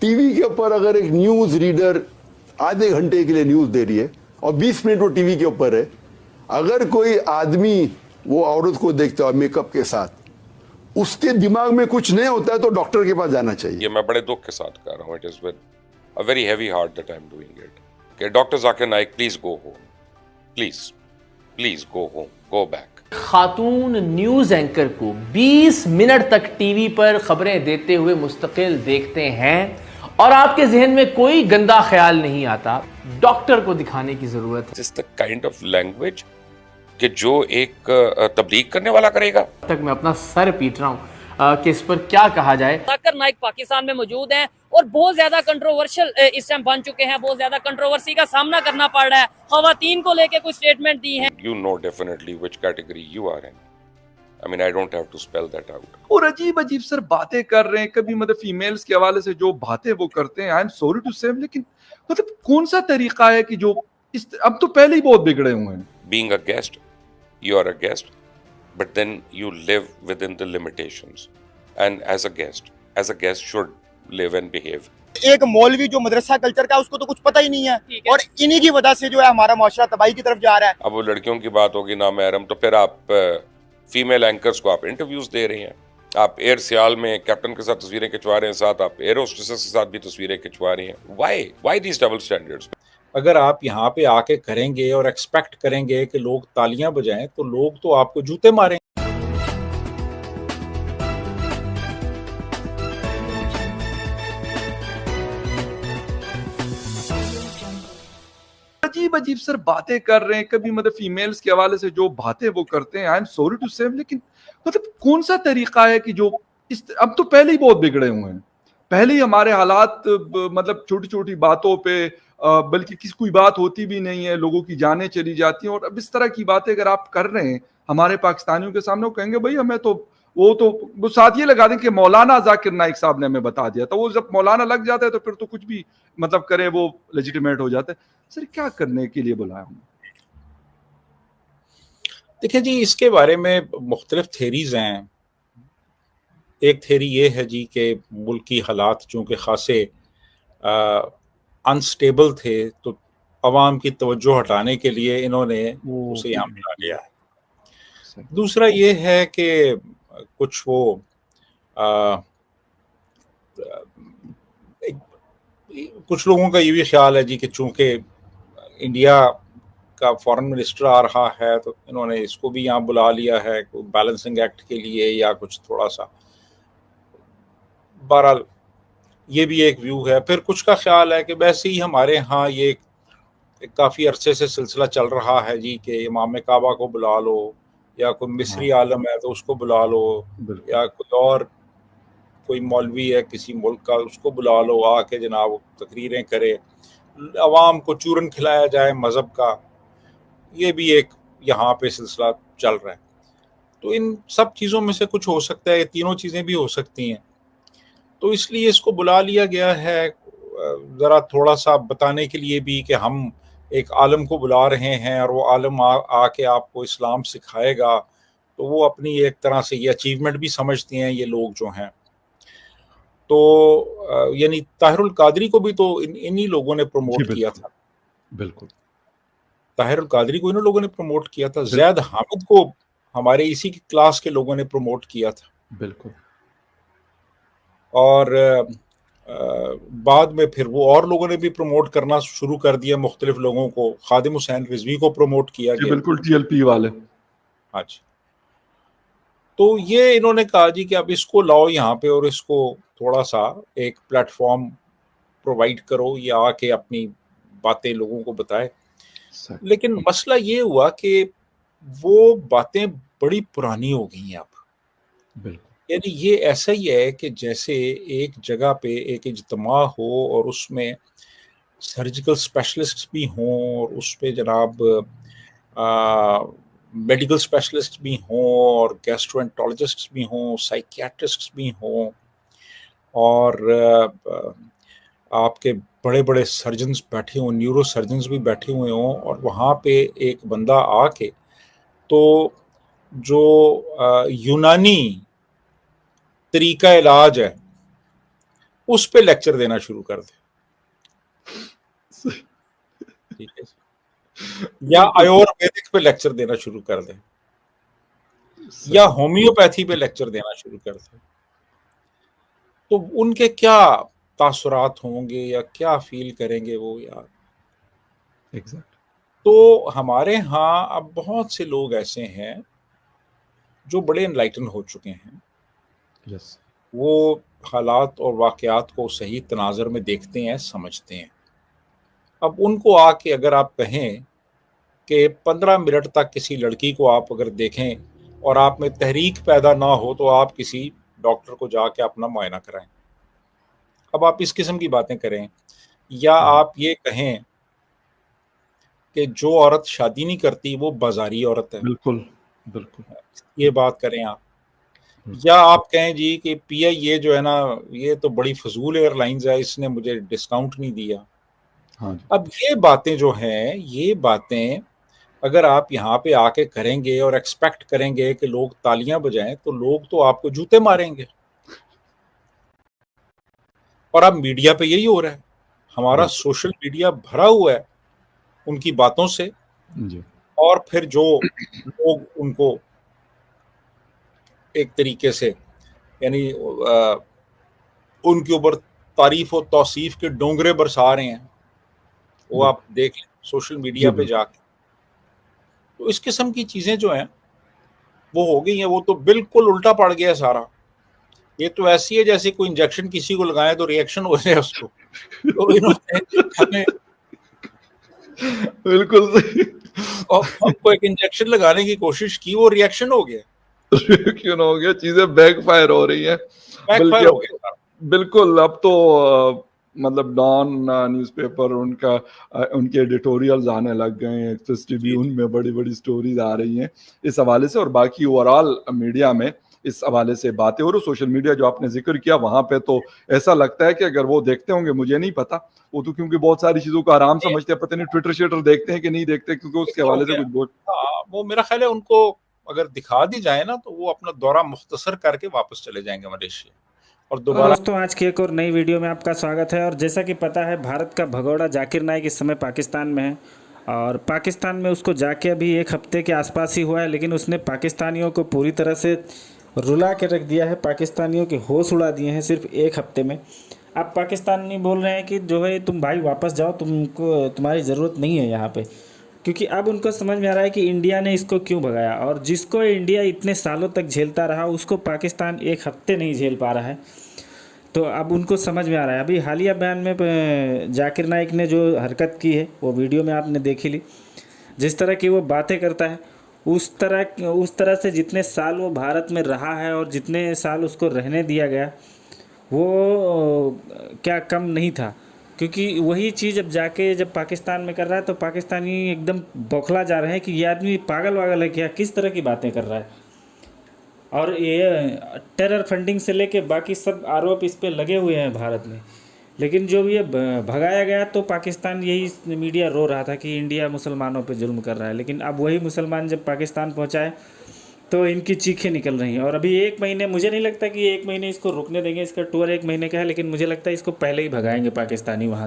TV के ऊपर अगर एक न्यूज रीडर आधे घंटे के लिए न्यूज दे रही है और 20 मिनट वो टीवी के ऊपर है, अगर कोई आदमी वो औरत को देखता है मेकअप के साथ, उसके दिमाग में कुछ नहीं होता है तो डॉक्टर के पास जाना चाहिए। ये मैं बड़े दुख के साथ कह रहा हूँ, it is with a very heavy heart that I am doing it. कि doctor Zakir Naik, please go home, please go home, go back. खातून न्यूज एंकर को 20 मिनट तक टीवी पर खबरें देते हुए मुस्तकिल देखते हैं और आपके जहन में कोई गंदा ख्याल नहीं आता, डॉक्टर को दिखाने की जरूरत है। This the kind of language कि जो एक तबलीग करने वाला करेगा। तक मैं अपना सर पीट रहा हूं कि इस पर क्या कहा जाए। जाकिर नाइक पाकिस्तान में मौजूद हैं और बहुत ज्यादा कंट्रोवर्शियल इस टाइम बन चुके हैं, बहुत ज्यादा कंट्रोवर्सी का सामना करना पड़ रहा है। खवातीन को लेके कुछ स्टेटमेंट दी हैं। You know definitely which category you are in. I mean, I don't have to spell that out. और अजीब अजीब सर बातें कर रहे हैं, कभी मतलब फीमेल्स के हवाले से जो बातें वो करते हैं, आई एम सॉरी टू से, लेकिन मतलब कौन सा तरीका है कि जो अब तो पहले ही बहुत बिगड़े हुए हैं। Being a guest, you are a guest, but then you live within the limitations. And as a guest should live and behave. एक मौलवी जो मदरसा कल्चर का उसको तो कुछ पता ही नहीं है और इन्हीं की वजह से जो है हमारा माशरा तबाही की तरफ जा रहा है। अब वो लड़कियों की बात होगी ना महरम, तो फिर आप फीमेल एंकर्स को आप इंटरव्यूज दे रहे हैं, आप एयर सियाल में कैप्टन के साथ तस्वीरें खिंचवा रहे हैं, साथ आप एयर होस्टेसेस के साथ भी तस्वीरें खिंचवा रहे हैं। Why these double standards? अगर आप यहाँ पे आके करेंगे और एक्सपेक्ट करेंगे कि लोग तालियां बजाएं तो लोग तो आपको जूते मारें। अजीब अजीब सर बातें कर रहे हैं, कभी मतलब फीमेल्स के हवाले से जो बातें वो करते हैं, आई एम सॉरी टू से, लेकिन मतलब कौन सा तरीका है कि जो अब तो पहले ही बहुत बिगड़े हुए हैं। पहले ही हमारे हालात मतलब छोटी छोटी बातों पे बल्कि किसी कोई बात होती भी नहीं है, लोगों की जानें चली जाती हैं। और अब इस तरह की बातें अगर आप कर रहे हैं हमारे पाकिस्तानियों के सामने, वो कहेंगे भाई हमें तो वो साथ ये लगा दें कि मौलाना जाकिर नाइक साहब ने हमें बता दिया था। वो जब मौलाना लग जाता है तो फिर तो कुछ भी मतलब करे वो लेजिटिमेट हो जाता है। सर क्या करने के लिए बुलाया हमने? देखिए जी, इसके बारे में मुख्तलिफ थेरीज हैं। एक थेरी ये है जी कि मुल्क की हालात चूँकि खासे अनस्टेबल थे तो अवाम की तवज्जो हटाने के लिए इन्होंने उसे यहाँ बुला लिया है। दूसरा ये है कि कुछ वो कुछ लोगों का ये भी ख्याल है जी कि चूँकि इंडिया का फॉरेन मिनिस्टर आ रहा है तो इन्होंने इसको भी यहाँ बुला लिया है बैलेंसिंग एक्ट के लिए या कुछ थोड़ा सा। बहरहाल ये भी एक व्यू है। फिर कुछ का ख्याल है कि वैसे ही हमारे यहाँ ये काफ़ी अरसे से सिलसिला चल रहा है जी कि इमाम काबा को बुला लो या कोई मिस्री आलम है तो उसको बुला लो या कोई और कोई मौलवी है किसी मुल्क का उसको बुला लो, आके जनाब तकरीरें करे, अवाम को चूरन खिलाया जाए मज़हब का। ये भी एक यहाँ पे सिलसिला चल रहा है। तो इन सब चीज़ों में से कुछ हो सकता है, तीनों चीज़ें भी हो सकती हैं। तो इसलिए इसको बुला लिया गया है ज़रा थोड़ा सा बताने के लिए भी कि हम एक आलम को बुला रहे हैं और वो आलम आके आपको इस्लाम सिखाएगा। तो वो अपनी एक तरह से ये अचीवमेंट भी समझते हैं ये लोग जो हैं। तो यानी ताहिरुल कादरी को भी तो इन्हीं लोगों ने प्रमोट किया था। बिल्कुल, ताहिरुल कादरी को इन लोगों ने प्रमोट किया था। ज़ैद हामिद को हमारे इसी की क्लास के लोगों ने प्रमोट किया था। बिल्कुल। और बाद में फिर वो और लोगों ने भी प्रमोट करना शुरू कर दिया मुख्तलिफ लोगों को। खादिम हुसैन रिजवी को प्रमोट किया गया। बिल्कुल, TLP वाले। हाँ जी। तो ये इन्होंने कहा जी कि अब इसको लाओ यहाँ पे और इसको थोड़ा सा एक प्लेटफॉर्म प्रोवाइड करो, ये आके अपनी बातें लोगों को बताए। लेकिन मसला ये हुआ कि वो बातें बड़ी पुरानी हो गई हैं अब। बिल्कुल। यानी ये ऐसा ही है कि जैसे एक जगह पे एक इज्तिमा हो और उसमें सर्जिकल स्पेशलिस्ट भी हों और उस पे जनाब मेडिकल स्पेशलिस्ट भी हों और गैस्ट्रोएंटरोलॉजिस्ट भी हों, साइकियाट्रिस्ट भी हों और आपके बड़े बड़े सर्जन्स बैठे हों, न्यूरो सर्जन्स भी बैठे हुए हों और वहाँ पे एक बंदा आके तो जो यूनानी तरीका इलाज है उस पे लेक्चर देना शुरू कर दे, ठीक है, या आयुर्वेदिक पे लेक्चर देना शुरू कर दे, या होम्योपैथी पे लेक्चर देना शुरू कर दे, तो उनके क्या तासुरात होंगे या क्या फील करेंगे वो यार। एग्जैक्ट। तो हमारे यहाँ अब बहुत से लोग ऐसे हैं जो बड़े एनलाइटन हो चुके हैं, यस। वो हालात और वाक़यात को सही तनाज़र में देखते हैं, समझते हैं। अब उनको आके अगर आप कहें कि 15 मिनट तक किसी लड़की को आप अगर देखें और आप में तहरीक पैदा ना हो तो आप किसी डॉक्टर को जाके अपना मुआयना कराएं। अब आप इस किस्म की बातें करें, या आप ये कहें कि जो औरत शादी नहीं करती वो बाजारी औरत है, बिल्कुल बिल्कुल। ये बात करें आप। या आप कहें जी कि PIA जो है ना, ये तो बड़ी फजूल एयरलाइंस है, इसने मुझे डिस्काउंट नहीं दिया। हाँ जी। अब ये बातें जो हैं, ये बातें अगर आप यहाँ पे आके करेंगे और एक्सपेक्ट करेंगे कि लोग तालियां बजाएं, तो लोग तो आपको जूते मारेंगे। और अब मीडिया पे यही हो रहा है, हमारा सोशल मीडिया भरा हुआ है उनकी बातों से, जी। और फिर जो लोग उनको एक तरीके से यानी उनके ऊपर तारीफ और तौसीफ के डोंगरे बरसा रहे हैं, वो आप देख लें सोशल मीडिया पे जाके। तो इस किस्म की चीजें जो हैं वो हो गई हैं, वो तो बिल्कुल उल्टा पड़ गया सारा। ये तो ऐसी है जैसे कोई इंजेक्शन किसी को लगाए तो रिएक्शन हो जाए उसको, तो इन्होंने हमें बिल्कुल सही। और हमको एक इंजेक्शन लगाने की कोशिश की, वो रिएक्शन हो गया, क्यों ना हो गया, चीजें बैकफायर हो रही हैं। बैकफायर हो गया। बिल्कुल। अब तो मतलब डॉन न्यूज़पेपर उनके एडिटोरियल्स आने लग गए हैं, एक्सेस ट्रिब्यून में बड़ी बड़ी स्टोरीज आ रही हैं इस हवाले से, और बाकी ओवरऑल मीडिया में इस हवाले से बातें। और सोशल मीडिया जो आपने जिक्र किया, वहां पे तो ऐसा लगता है कि अगर वो देखते होंगे, मुझे नहीं पता, वो तो क्योंकि बहुत सारी चीजों को आराम समझते हैं, पता नहीं ट्विटर शेटर देखते हैं कि नहीं देखते, क्योंकि उसके हवाले से कुछ बहुत। हाँ, वो मेरा ख्याल है उनको अगर दिखा दी जाए ना तो वो अपना दौरा मुख्तसर करके वापस चले जाएंगे मलेशिया और दोबारा। दोस्तों, आज की एक और नई वीडियो में आपका स्वागत है। और जैसा कि पता है, भारत का भगोड़ा जाकिर नाइक इस समय पाकिस्तान में है, और पाकिस्तान में उसको जाके अभी 1 हफ्ते के आसपास ही हुआ है, लेकिन उसने पाकिस्तानियों को पूरी तरह से रुला के रख दिया है, पाकिस्तानियों के होश उड़ा दिए हैं सिर्फ 1 हफ्ते में। अब पाकिस्तानी बोल रहे हैं कि जो है तुम भाई वापस जाओ, तुम्हारी ज़रूरत नहीं है यहाँ पे, क्योंकि अब उनको समझ में आ रहा है कि इंडिया ने इसको क्यों भगाया, और जिसको इंडिया इतने सालों तक झेलता रहा उसको पाकिस्तान 1 हफ्ते नहीं झेल पा रहा है। तो अब उनको समझ में आ रहा है। अभी हालिया बयान में जाकिर नाइक ने जो हरकत की है वो वीडियो में आपने देखी ली, जिस तरह की वो बातें करता है, उस तरह से जितने साल वो भारत में रहा है और जितने साल उसको रहने दिया गया, वो क्या कम नहीं था। क्योंकि वही चीज़ अब जाके जब पाकिस्तान में कर रहा है तो पाकिस्तानी एकदम बौखला जा रहे हैं कि ये आदमी पागल वागल है क्या, किस तरह की बातें कर रहा है। और ये टेरर फंडिंग से लेके बाकी सब आरोप इस पे लगे हुए हैं भारत में, लेकिन जो ये भगाया गया तो पाकिस्तान, यही मीडिया रो रहा था कि इंडिया मुसलमानों पे जुल्म कर रहा है, लेकिन अब वही मुसलमान जब पाकिस्तान पहुंचाए तो इनकी चीखें निकल रही हैं। और अभी 1 महीने, मुझे नहीं लगता कि 1 महीने इसको रुकने देंगे, इसका टूर 1 महीने का है, लेकिन मुझे लगता है इसको पहले ही भगाएंगे पाकिस्तानी वहाँ।